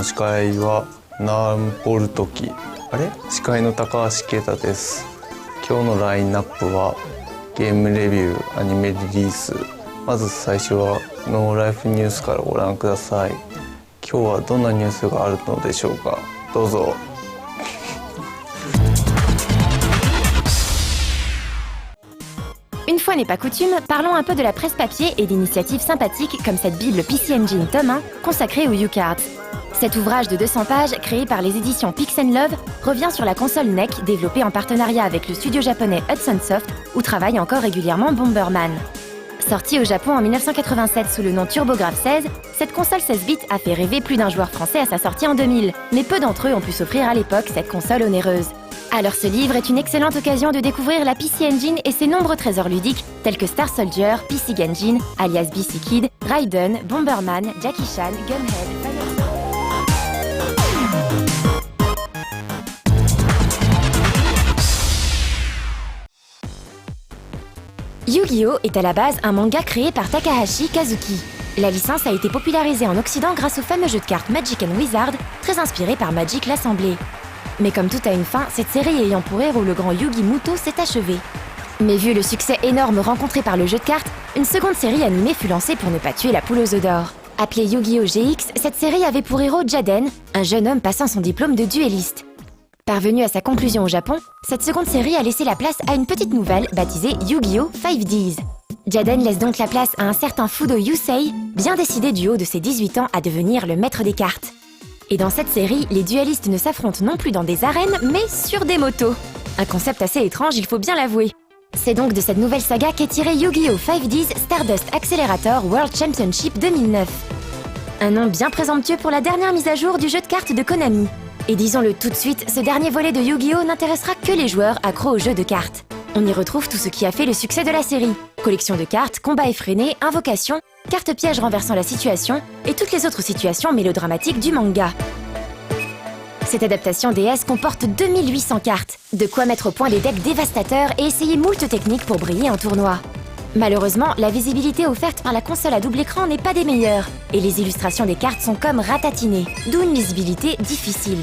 の司会はナンポルトキ司会の高橋啓太です。今日のラインナップはゲームレビュー、アニメリリース、まず最初はノーライフニュースからご覧ください。今日はどんなニュースがあるのでしょうか。どうぞ。Une fois n'est pas coutume, parlons un peu de la presse papier et d'initiatives sympathiques comme cette bible PC Engine tome 1 consacrée aux U-Cards. Cet ouvrage de 200 pages, créé par les éditions Pix & Love, revient sur la console NEC développée en partenariat avec le studio japonais Hudson Soft, où travaille encore régulièrement Bomberman. Sortie au Japon en 1987 sous le nom TurboGrafx 16, cette console 16 bits a fait rêver plus d'un joueur français à sa sortie en 2000, mais peu d'entre eux ont pu s'offrir à l'époque cette console onéreuse. Alors ce livre est une excellente occasion de découvrir la PC Engine et ses nombreux trésors ludiques tels que Star Soldier, PC Genjin, alias BC Kid, Raiden, Bomberman, Jackie Chan, Gunhead, Yu-Gi-Oh! Est à la base un manga créé par Takahashi Kazuki. La licence a été popularisée en Occident grâce au fameux jeu de cartes Magic & Wizard, très inspiré par Magic l'Assemblée. Mais comme tout a une fin, cette série ayant pour héros le grand Yugi Muto s'est achevée. Mais vu le succès énorme rencontré par le jeu de cartes, une seconde série animée fut lancée pour ne pas tuer la poule aux œufs d'or. Appelée Yu-Gi-Oh! GX, cette série avait pour héros Jaden, un jeune homme passant son diplôme de duelliste. Parvenue à sa conclusion au Japon, cette seconde série a laissé la place à une petite nouvelle baptisée Yu-Gi-Oh! 5Ds. Jaden laisse donc la place à un certain Fudo Yusei, bien décidé du haut de ses 18 ans à devenir le maître des cartes. Et dans cette série, les duellistes ne s'affrontent non plus dans des arènes, mais sur des motos. Un concept assez étrange, il faut bien l'avouer. C'est donc de cette nouvelle saga qu'est tiré Yu-Gi-Oh! 5Ds Stardust Accelerator World Championship 2009. Un nom bien présomptueux pour la dernière mise à jour du jeu de cartes de Konami. Et disons-le tout de suite, ce dernier volet de Yu-Gi-Oh! N'intéressera que les joueurs accros au jeu de cartes. On y retrouve tout ce qui a fait le succès de la série. Collection de cartes, combats effrénés, invocations, cartes pièges renversant la situation et toutes les autres situations mélodramatiques du manga. Cette adaptation DS comporte 2800 cartes, de quoi mettre au point des decks dévastateurs et essayer moult techniques pour briller en tournoi. Malheureusement, la visibilité offerte par la console à double écran n'est pas des meilleures, et les illustrations des cartes sont comme ratatinées, d'où une lisibilité difficile.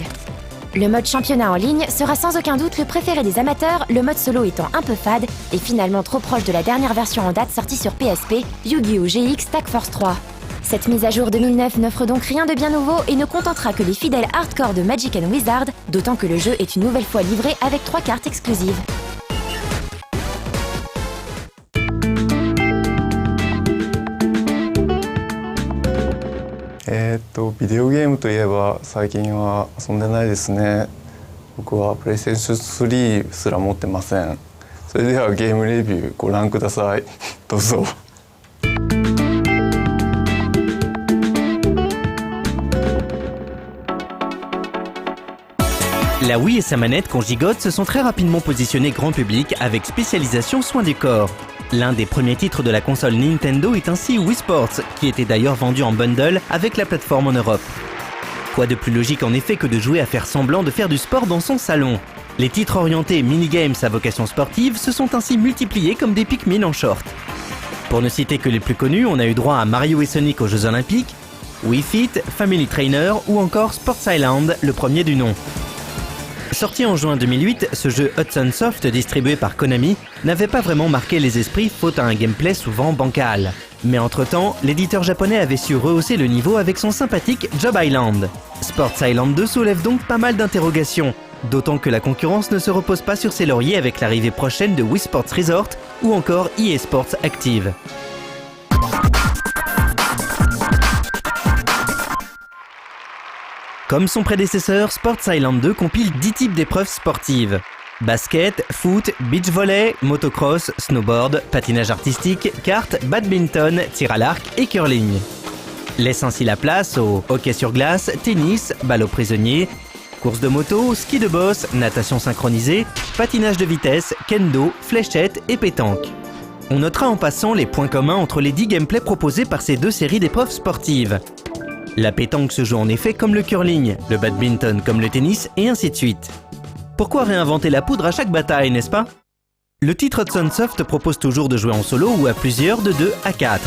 Le mode championnat en ligne sera sans aucun doute le préféré des amateurs, le mode solo étant un peu fade et finalement trop proche de la dernière version en date sortie sur PSP, Yu-Gi-Oh! GX Tag Force 3. Cette mise à jour 2009 n'offre donc rien de bien nouveau et ne contentera que les fidèles hardcore de Magic & Wizard, d'autant que le jeu est une nouvelle fois livré avec 3 cartes exclusives. ビデオゲームといえば最近は遊んでないですね。僕はプレイステーション3すら持ってません。それではゲームレビューご覧ください。どうぞ。La Wii et sa manette qu'on gigote se sont très rapidement positionnés grand public avec spécialisation soins du corps. L'un des premiers titres de la console Nintendo est ainsi Wii Sports, qui était d'ailleurs vendu en bundle avec la plateforme en Europe. Quoi de plus logique en effet que de jouer à faire semblant de faire du sport dans son salon. Les titres orientés minigames à vocation sportive se sont ainsi multipliés comme des Pikmin en short. Pour ne citer que les plus connus, on a eu droit à Mario et Sonic aux Jeux Olympiques, Wii Fit, Family Trainer ou encore Sports Island, le premier du nom. Sorti en juin 2008, ce jeu Hudson Soft distribué par Konami n'avait pas vraiment marqué les esprits faute à un gameplay souvent bancal. Mais entre-temps, l'éditeur japonais avait su rehausser le niveau avec son sympathique Job Island. Sports Island 2 soulève donc pas mal d'interrogations, d'autant que la concurrence ne se repose pas sur ses lauriers avec l'arrivée prochaine de Wii Sports Resort ou encore EA Sports Active. Comme son prédécesseur, Sports Island 2 compile 10 types d'épreuves sportives. Basket, foot, beach volley, motocross, snowboard, patinage artistique, kart, badminton, tir à l'arc et curling. Laisse ainsi la place au hockey sur glace, tennis, balle aux prisonniers, course de moto, ski de boss, natation synchronisée, patinage de vitesse, kendo, fléchette et pétanque. On notera en passant les points communs entre les 10 gameplays proposés par ces deux séries d'épreuves sportives. La pétanque se joue en effet comme le curling, le badminton comme le tennis et ainsi de suite. Pourquoi réinventer la poudre à chaque bataille, n'est-ce pas? Le titre Hudson Soft propose toujours de jouer en solo ou à plusieurs de 2 à 4.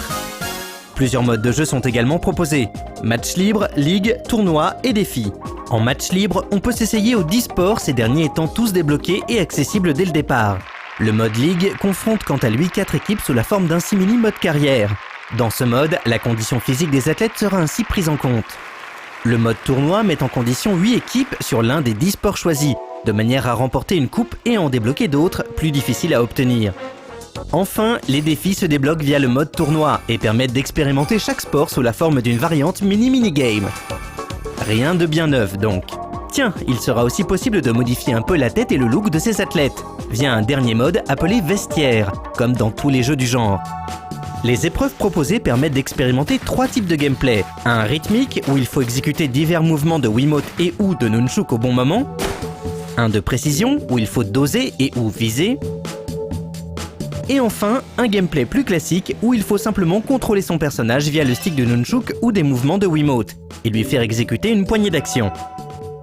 Plusieurs modes de jeu sont également proposés. Match libre, ligue, tournoi et défi. En match libre, on peut s'essayer aux 10 sports, ces derniers étant tous débloqués et accessibles dès le départ. Le mode ligue confronte quant à lui 4 équipes sous la forme d'un simili mode carrière. Dans ce mode, la condition physique des athlètes sera ainsi prise en compte. Le mode tournoi met en condition 8 équipes sur l'un des 10 sports choisis, de manière à remporter une coupe et en débloquer d'autres, plus difficiles à obtenir. Enfin, les défis se débloquent via le mode tournoi et permettent d'expérimenter chaque sport sous la forme d'une variante mini-minigame. Rien de bien neuf donc. Tiens, il sera aussi possible de modifier un peu la tête et le look de ces athlètes, via un dernier mode appelé vestiaire, comme dans tous les jeux du genre. Les épreuves proposées permettent d'expérimenter 3 types de gameplay. Un rythmique, où il faut exécuter divers mouvements de Wiimote et ou de Nunchuk au bon moment. Un de précision, où il faut doser et ou viser. Et enfin, un gameplay plus classique, où il faut simplement contrôler son personnage via le stick de Nunchuk ou des mouvements de Wiimote, et lui faire exécuter une poignée d'actions.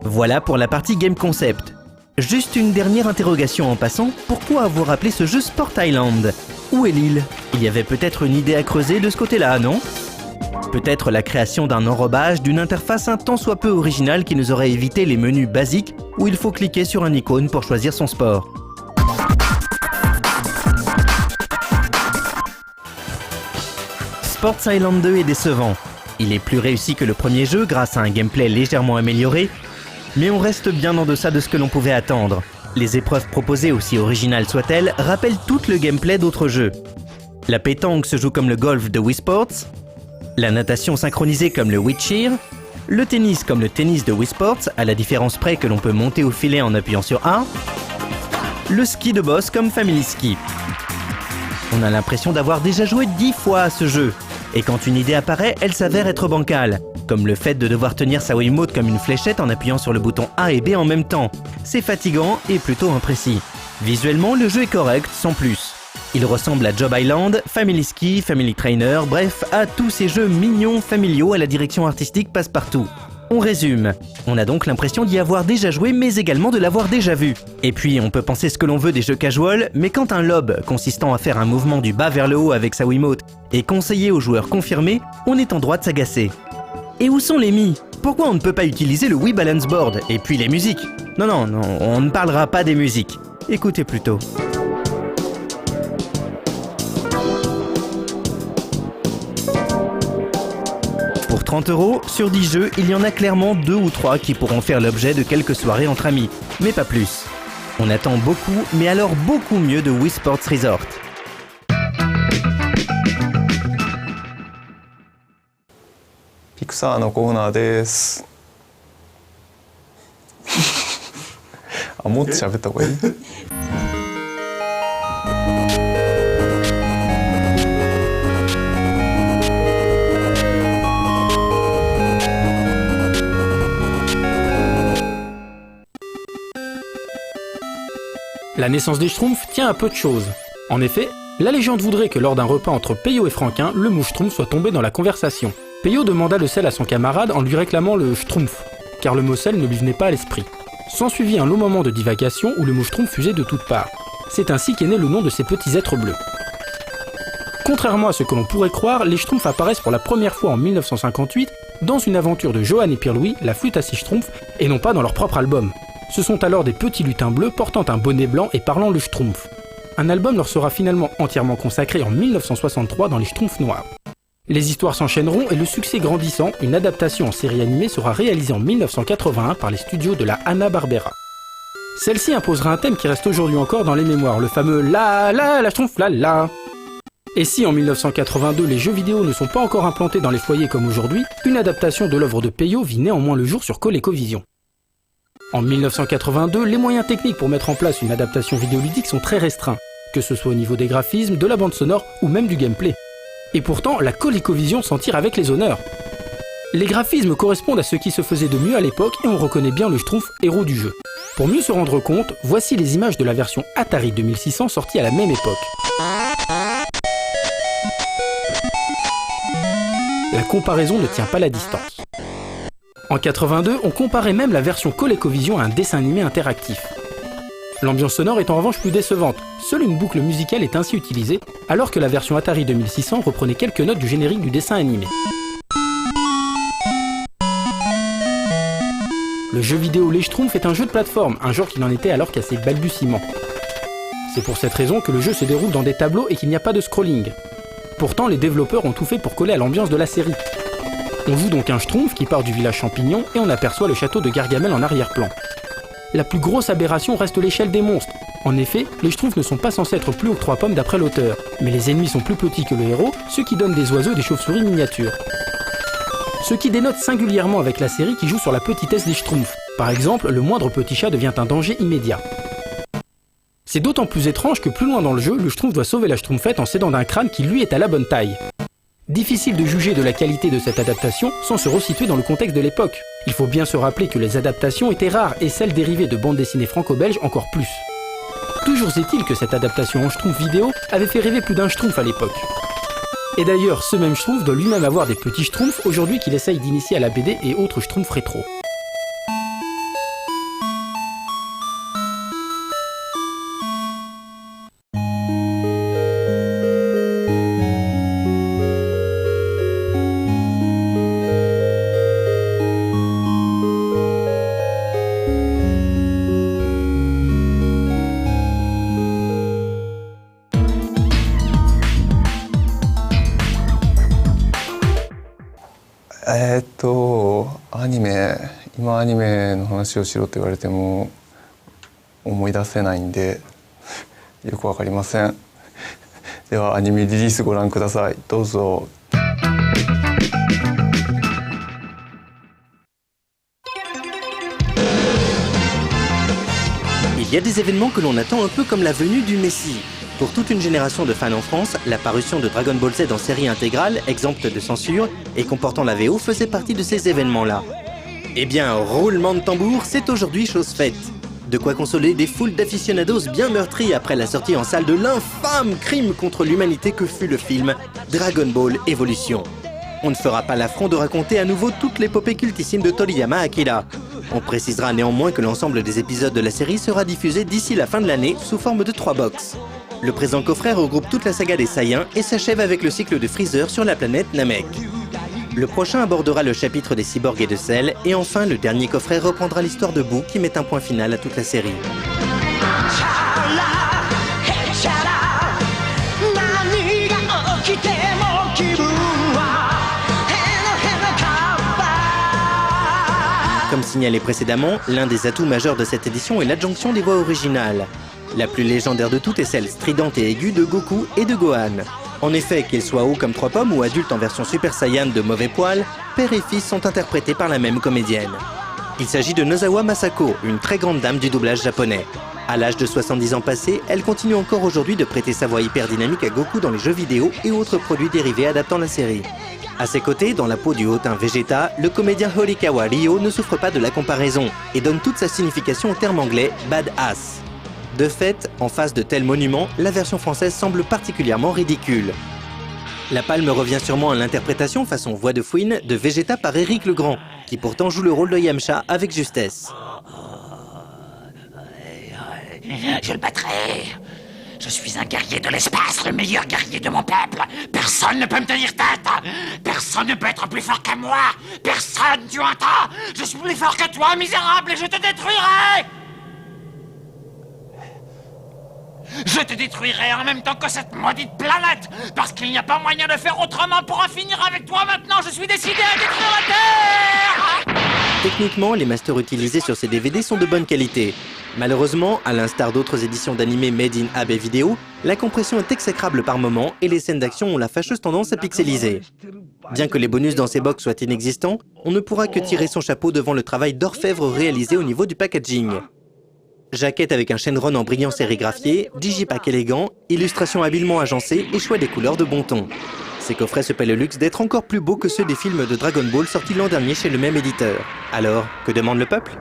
Voilà pour la partie Game Concept. Juste une dernière interrogation en passant, pourquoi avoir appelé ce jeu Sport Island? Où est l'île? Il y avait peut-être une idée à creuser de ce côté-là, non? Peut-être la création d'un enrobage, d'une interface un tant soit peu originale qui nous aurait évité les menus basiques où il faut cliquer sur un icône pour choisir son sport. Sports Island 2 est décevant. Il est plus réussi que le premier jeu grâce à un gameplay légèrement amélioré, mais on reste bien en deçà de ce que l'on pouvait attendre. Les épreuves proposées, aussi originales soient-elles, rappellent tout le gameplay d'autres jeux. La pétanque se joue comme le golf de Wii Sports, la natation synchronisée comme le Wii Cheer, le tennis comme le tennis de Wii Sports, à la différence près que l'on peut monter au filet en appuyant sur A, le ski de boss comme Family Ski. On a l'impression d'avoir déjà joué 10 fois à ce jeu, et quand une idée apparaît, elle s'avère être bancale, comme le fait de devoir tenir sa Wiimote comme une fléchette en appuyant sur le bouton A et B en même temps. C'est fatigant et plutôt imprécis. Visuellement, le jeu est correct, sans plus. Il ressemble à Job Island, Family Ski, Family Trainer, bref, à tous ces jeux mignons, familiaux à la direction artistique passe-partout. On résume. On a donc l'impression d'y avoir déjà joué, mais également de l'avoir déjà vu. Et puis, on peut penser ce que l'on veut des jeux casual, mais quand un lob, consistant à faire un mouvement du bas vers le haut avec sa Wiimote, est conseillé aux joueurs confirmés, on est en droit de s'agacer. Et où sont les Mii? Pourquoi on ne peut pas utiliser le Wii Balance Board? Et puis les musiques? Non, on ne parlera pas des musiques. Écoutez plutôt. Pour 30 €, sur 10 jeux, il y en a clairement 2 ou 3 qui pourront faire l'objet de quelques soirées entre amis, mais pas plus. On attend beaucoup, mais alors beaucoup mieux de Wii Sports Resort. Pixar のコーナーです。あ、もっと喋った方がいい？La naissance des Schtroumpfs tient à peu de choses. En effet, la légende voudrait que lors d'un repas entre Peyo et Franquin, le mot Schtroumpf soit tombé dans la conversation. Peyo demanda le sel à son camarade en lui réclamant le Schtroumpf, car le mot sel ne lui venait pas à l'esprit. S'ensuivit un long moment de divagation où le mot Schtroumpf fusait de toutes parts. C'est ainsi qu'est né le nom de ces petits êtres bleus. Contrairement à ce que l'on pourrait croire, les Schtroumpfs apparaissent pour la première fois en 1958 dans une aventure de Johan et Pierre-Louis, la flûte à 6 Schtroumpfs, et non pas dans leur propre album. Ce sont alors des petits lutins bleus portant un bonnet blanc et parlant le Schtroumpf. Un album leur sera finalement entièrement consacré en 1963 dans les Schtroumpfs noirs. Les histoires s'enchaîneront et le succès grandissant, une adaptation en série animée sera réalisée en 1981 par les studios de la Hanna-Barbera. Celle-ci imposera un thème qui reste aujourd'hui encore dans les mémoires, le fameux la Schtroumpf la la. Et si en 1982 les jeux vidéo ne sont pas encore implantés dans les foyers comme aujourd'hui, une adaptation de l'œuvre de Peyo vit néanmoins le jour sur ColecoVision. En 1982, les moyens techniques pour mettre en place une adaptation vidéoludique sont très restreints, que ce soit au niveau des graphismes, de la bande sonore ou même du gameplay. Et pourtant, la ColecoVision s'en tire avec les honneurs. Les graphismes correspondent à ce qui se faisait de mieux à l'époque et on reconnaît bien le Schtroumpf héros du jeu. Pour mieux se rendre compte, voici les images de la version Atari 2600 sortie à la même époque. La comparaison ne tient pas la distance. En 82, on comparait même la version ColecoVision à un dessin animé interactif. L'ambiance sonore est en revanche plus décevante. Seule une boucle musicale est ainsi utilisée, alors que la version Atari 2600 reprenait quelques notes du générique du dessin animé. Le jeu vidéo Les Schtroumpfs est un jeu de plateforme, un genre qui n'en était alors qu'à ses balbutiements. C'est pour cette raison que le jeu se déroule dans des tableaux et qu'il n'y a pas de scrolling. Pourtant, les développeurs ont tout fait pour coller à l'ambiance de la série. On joue donc un Schtroumpf qui part du village champignon et on aperçoit le château de Gargamel en arrière-plan. La plus grosse aberration reste l'échelle des monstres. En effet, les Schtroumpfs ne sont pas censés être plus hauts que 3 pommes d'après l'auteur, mais les ennemis sont plus petits que le héros, ce qui donne des oiseaux et des chauves-souris miniatures. Ce qui dénote singulièrement avec la série qui joue sur la petitesse des Schtroumpfs. Par exemple, le moindre petit chat devient un danger immédiat. C'est d'autant plus étrange que plus loin dans le jeu, le Schtroumpf doit sauver la Schtroumpfette en s'aidant d'un crâne qui lui est à la bonne taille. Difficile de juger de la qualité de cette adaptation sans se resituer dans le contexte de l'époque. Il faut bien se rappeler que les adaptations étaient rares et celles dérivées de bandes dessinées franco-belges encore plus. Toujours est-il que cette adaptation en Schtroumpf vidéo avait fait rêver plus d'un Schtroumpf à l'époque. Et d'ailleurs, ce même Schtroumpf doit lui-même avoir des petits Schtroumpfs aujourd'hui qu'il essaye d'initier à la BD et autres Schtroumpfs rétro.今アニメの話をしろと言われても思い出せないんでよくわかりません。ではアニメリリースご覧ください。どうぞ。Il y a des événements que l'on attend un peu comme la venue du Messie. Pour toute une génération de fans en France, la parution de Dragon Ball Z en série intégrale, exempte de censure, et comportant la VO faisait partie de ces événements-là. Eh bien, roulement de tambour, c'est aujourd'hui chose faite. De quoi consoler des foules d'aficionados bien meurtris après la sortie en salle de l'infâme crime contre l'humanité que fut le film Dragon Ball Evolution. On ne fera pas l'affront de raconter à nouveau toute l'épopée cultissime de Toriyama Akira. On précisera néanmoins que l'ensemble des épisodes de la série sera diffusé d'ici la fin de l'année sous forme de 3 box. Le présent coffret regroupe toute la saga des Saiyans et s'achève avec le cycle de Freezer sur la planète Namek. Le prochain abordera le chapitre des cyborgs et de Cell, et enfin le dernier coffret reprendra l'histoire de Boo qui met un point final à toute la série. Comme signalé précédemment, l'un des atouts majeurs de cette édition est l'adjonction des voix originales. La plus légendaire de toutes est celle stridente et aiguë de Goku et de Gohan. En effet, qu'ils soient hauts comme 3 pommes ou adultes en version Super Saiyan de mauvais poil, père et fils sont interprétés par la même comédienne. Il s'agit de Nozawa Masako, une très grande dame du doublage japonais. À l'âge de 70 ans passés, elle continue encore aujourd'hui de prêter sa voix hyper dynamique à Goku dans les jeux vidéo et autres produits dérivés adaptant la série. À ses côtés, dans la peau du Hautain Vegeta, le comédien Horikawa Ryo ne souffre pas de la comparaison et donne toute sa signification au terme anglais « badass ». De fait, en face de tels monuments, la version française semble particulièrement ridicule. La palme revient sûrement à l'interprétation façon voix de fouine de Vegeta par Éric Legrand, qui pourtant joue le rôle de Yamcha avec justesse. Je le battrai. Je suis un guerrier de l'espace, le meilleur guerrier de mon peuple. Personne ne peut me tenir tête. Personne ne peut être plus fort que moi. Personne, tu entends? Je suis plus fort que toi, misérable, et je te détruirai. Je te détruirai en même temps que cette maudite planète, parce qu'il n'y a pas moyen de faire autrement pour en finir avec toi maintenant. Je suis décidé à détruire la Terre. Techniquement, les masters utilisés sur ces DVD sont de bonne qualité. Malheureusement, à l'instar d'autres éditions d'animés made in AB Video, la compression est exécrable par moments et les scènes d'action ont la fâcheuse tendance à pixeliser. Bien que les bonus dans ces box soient inexistants, on ne pourra que tirer son chapeau devant le travail d'orfèvre réalisé au niveau du packaging. Jaquette avec un chaîneron en brillant sérigraphié, digipack élégant, illustration habilement agencée et choix des couleurs de bon ton. Ces coffrets se paient le luxe d'être encore plus beaux que ceux des films de Dragon Ball sortis l'an dernier chez le même éditeur. Alors, que demande le peuple ?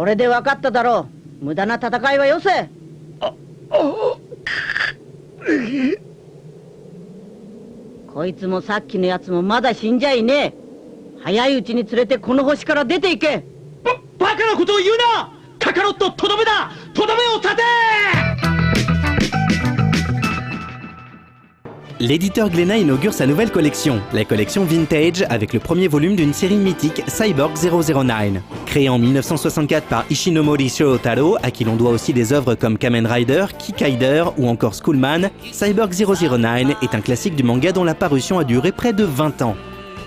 これで分かっただろう。無駄な戦いはよせ。こいつもさっきのやつもまだ死んじゃいねえ。早いうちに連れてこの星から出ていけ。バカなことを言うな。カカロットとどめだ。とどめを立て。L'éditeur Glénat inaugure sa nouvelle collection, la collection Vintage, avec le premier volume d'une série mythique, Cyborg 009. Créé en 1964 par Ishinomori Shotaro, à qui l'on doit aussi des œuvres comme Kamen Rider, Kikaider ou encore Schoolman, Cyborg 009 est un classique du manga dont la parution a duré près de 20 ans.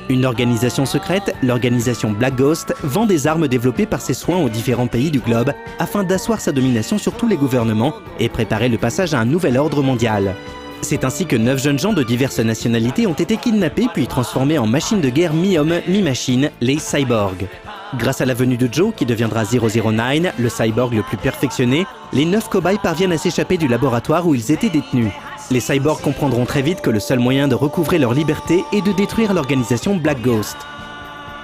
Une organisation secrète, l'organisation Black Ghost, vend des armes développées par ses soins aux différents pays du globe afin d'asseoir sa domination sur tous les gouvernements et préparer le passage à un nouvel ordre mondial. C'est ainsi que 9 jeunes gens de diverses nationalités ont été kidnappés puis transformés en machines de guerre mi-homme, mi-machine, les cyborgs. Grâce à la venue de Joe, qui deviendra 009, le cyborg le plus perfectionné, les 9 cobayes parviennent à s'échapper du laboratoire où ils étaient détenus. Les cyborgs comprendront très vite que le seul moyen de recouvrer leur liberté est de détruire l'organisation Black Ghost.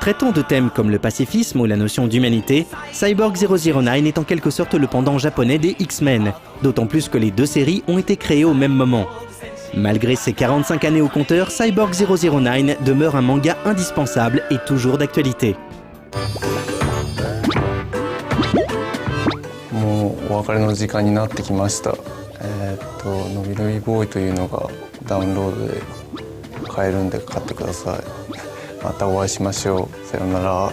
Traitant de thèmes comme le pacifisme ou la notion d'humanité, Cyborg 009 est en quelque sorte le pendant japonais des X-Men, d'autant plus que les deux séries ont été créées au même moment. Malgré ses 45 années au compteur, Cyborg 009 demeure un manga indispensable et toujours d'actualité. もうお別れの時間になってきました。のびのびボーイというのがダウンロードで買えるんで買ってください。またお会いしましょう。さようなら。